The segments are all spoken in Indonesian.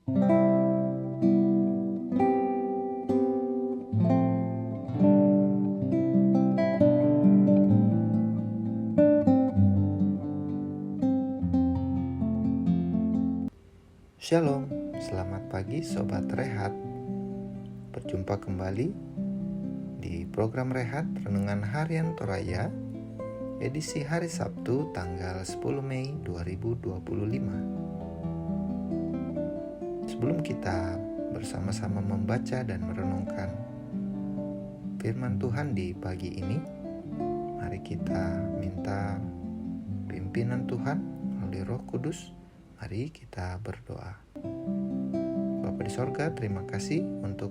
Shalom, selamat pagi Sobat Rehat. Berjumpa kembali di program Rehat Renungan Harian Toraya, edisi hari Sabtu tanggal 10 Mei 2025. Sebelum kita bersama-sama membaca dan merenungkan firman Tuhan di pagi ini, mari kita minta pimpinan Tuhan melalui Roh Kudus. Mari kita berdoa. Bapa di sorga, terima kasih untuk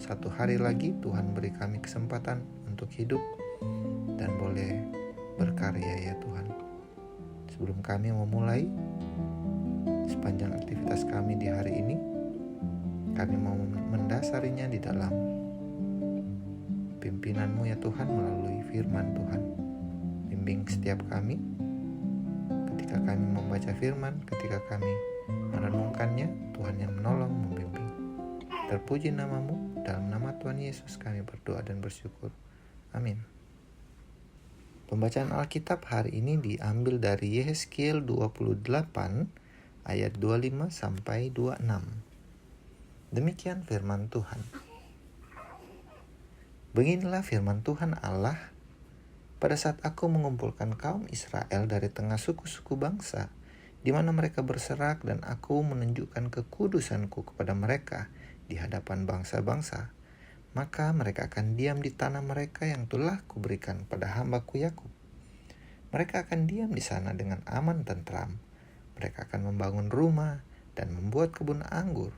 satu hari lagi Tuhan beri kami kesempatan untuk hidup dan boleh berkarya ya Tuhan. Sebelum kami memulai sepanjang aktivitas kami di hari ini, kami mau mendasarinya di dalam pimpinan-Mu ya Tuhan melalui firman Tuhan. Bimbing setiap kami ketika kami membaca firman, ketika kami merenungkannya, Tuhan yang menolong, membimbing. Terpuji nama-Mu, dalam nama Tuhan Yesus kami berdoa dan bersyukur. Amin. Pembacaan Alkitab hari ini diambil dari Yehezkiel 28 ayat 25 sampai 26. Demikian firman Tuhan. Beginilah firman Tuhan Allah. Pada saat aku mengumpulkan kaum Israel dari tengah suku-suku bangsa, di mana mereka berserak dan aku menunjukkan kekudusanku kepada mereka di hadapan bangsa-bangsa, maka mereka akan diam di tanah mereka yang telah kuberikan pada hamba-Ku Yakub. Mereka akan diam di sana dengan aman tentram. Mereka akan membangun rumah dan membuat kebun anggur.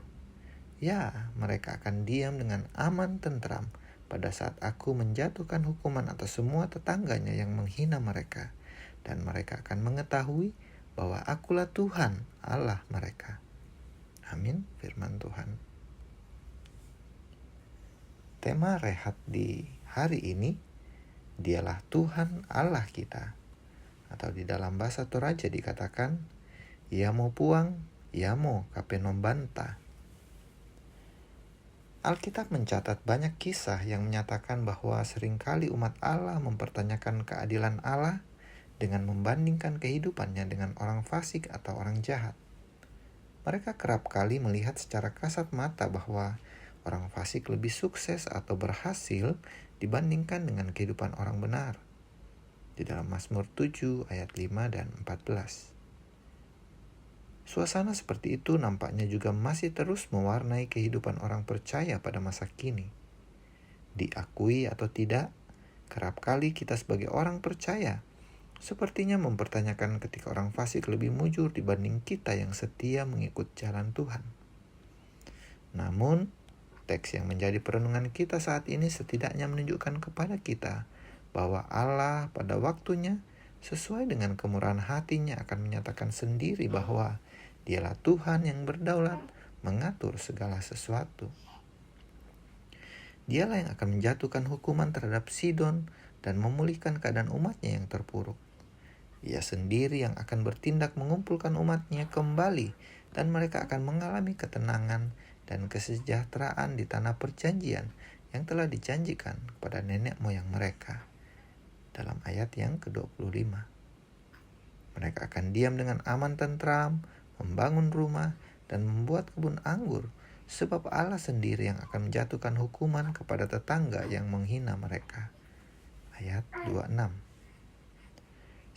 Ya, mereka akan diam dengan aman tentram pada saat aku menjatuhkan hukuman atas semua tetangganya yang menghina mereka, dan mereka akan mengetahui bahwa akulah Tuhan Allah mereka. Amin, firman Tuhan. Tema rehat di hari ini, Dialah Tuhan Allah kita. Atau di dalam bahasa Toraja dikatakan, Yamo puang, Yamo kapenom banta. Alkitab mencatat banyak kisah yang menyatakan bahwa seringkali umat Allah mempertanyakan keadilan Allah dengan membandingkan kehidupannya dengan orang fasik atau orang jahat. Mereka kerap kali melihat secara kasat mata bahwa orang fasik lebih sukses atau berhasil dibandingkan dengan kehidupan orang benar. Di dalam Mazmur 7 ayat 5 dan 14. Suasana seperti itu nampaknya juga masih terus mewarnai kehidupan orang percaya pada masa kini. Diakui atau tidak, kerap kali kita sebagai orang percaya sepertinya mempertanyakan ketika orang fasik lebih mujur dibanding kita yang setia mengikut jalan Tuhan. Namun, teks yang menjadi perenungan kita saat ini setidaknya menunjukkan kepada kita bahwa Allah pada waktunya sesuai dengan kemurahan hatinya akan menyatakan sendiri bahwa Dialah Tuhan yang berdaulat mengatur segala sesuatu. Dialah yang akan menjatuhkan hukuman terhadap Sidon dan memulihkan keadaan umatnya yang terpuruk. Ia sendiri yang akan bertindak mengumpulkan umatnya kembali dan mereka akan mengalami ketenangan dan kesejahteraan di tanah perjanjian yang telah dijanjikan kepada nenek moyang mereka. Dalam ayat yang ke-25. Mereka akan diam dengan aman tentram, membangun rumah, dan membuat kebun anggur, sebab Allah sendiri yang akan menjatuhkan hukuman kepada tetangga yang menghina mereka. Ayat 26.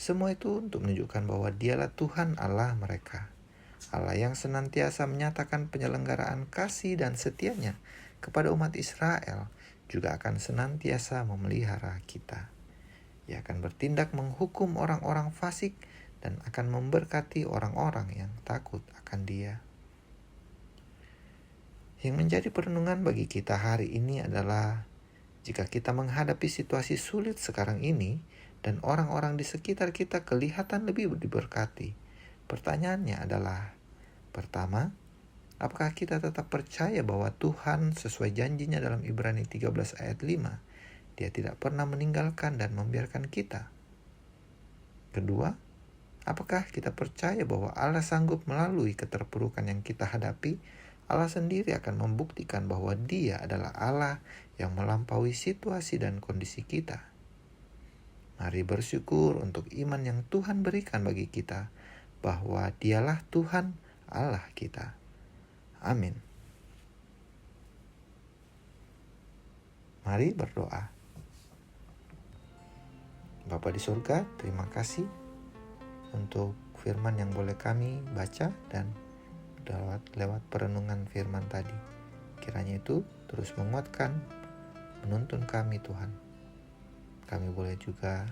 Semua itu untuk menunjukkan bahwa Dialah Tuhan Allah mereka. Allah yang senantiasa menyatakan penyelenggaraan kasih dan setianya kepada umat Israel juga akan senantiasa memelihara kita. Ia akan bertindak menghukum orang-orang fasik dan akan memberkati orang-orang yang takut akan Dia. Yang menjadi perenungan bagi kita hari ini adalah jika kita menghadapi situasi sulit sekarang ini dan orang-orang di sekitar kita kelihatan lebih diberkati, pertanyaannya adalah, pertama, apakah kita tetap percaya bahwa Tuhan sesuai janjinya dalam Ibrani 13 ayat 5, Dia tidak pernah meninggalkan dan membiarkan kita? Kedua, Apakah kita percaya bahwa Allah sanggup melalui keterpurukan yang kita hadapi? Allah sendiri akan membuktikan bahwa Dia adalah Allah yang melampaui situasi dan kondisi kita. Mari bersyukur untuk iman yang Tuhan berikan bagi kita, bahwa Dialah Tuhan Allah kita. Amin. Mari berdoa. Bapa di surga, terima kasih untuk firman yang boleh kami baca dan lewat perenungan firman tadi. Kiranya itu terus menguatkan, menuntun kami Tuhan. Kami boleh juga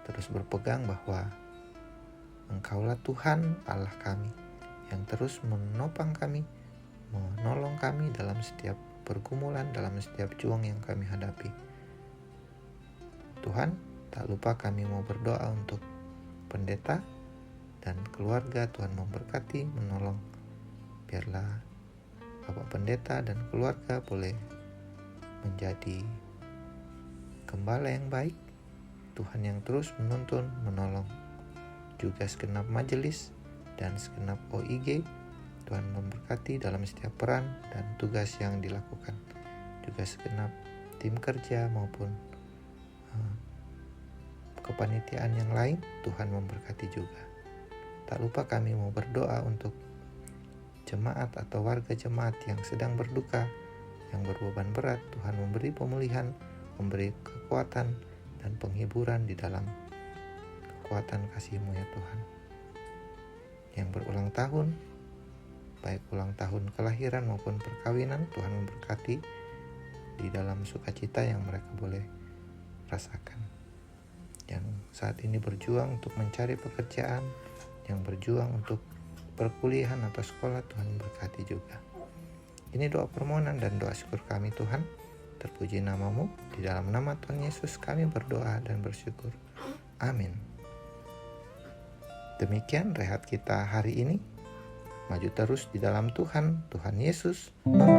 terus berpegang bahwa Engkaulah Tuhan Allah kami yang terus menopang kami, menolong kami dalam setiap pergumulan, dalam setiap juang yang kami hadapi. Tuhan, tak lupa kami mau berdoa untuk pendeta dan keluarga. Tuhan memberkati, menolong. Biarlah Bapak Pendeta dan keluarga boleh menjadi gembala yang baik, Tuhan yang terus menuntun, menolong. Juga segenap majelis dan segenap OIG, Tuhan memberkati dalam setiap peran dan tugas yang dilakukan. Juga segenap tim kerja maupun kepanitiaan yang lain, Tuhan memberkati juga. Tak lupa kami mau berdoa untuk jemaat atau warga jemaat yang sedang berduka, yang berbeban berat. Tuhan memberi pemulihan, memberi kekuatan dan penghiburan di dalam kekuatan kasih-Mu ya Tuhan. Yang berulang tahun, baik ulang tahun kelahiran maupun perkawinan, Tuhan memberkati di dalam sukacita yang mereka boleh rasakan. Yang saat ini berjuang untuk mencari pekerjaan, yang berjuang untuk perkuliahan atau sekolah, Tuhan memberkati juga. Ini doa permohonan dan doa syukur kami Tuhan. Terpuji nama-Mu, di dalam nama Tuhan Yesus kami berdoa dan bersyukur. Amin. Demikian rehat kita hari ini. Maju terus di dalam Tuhan. Tuhan Yesus memberkati.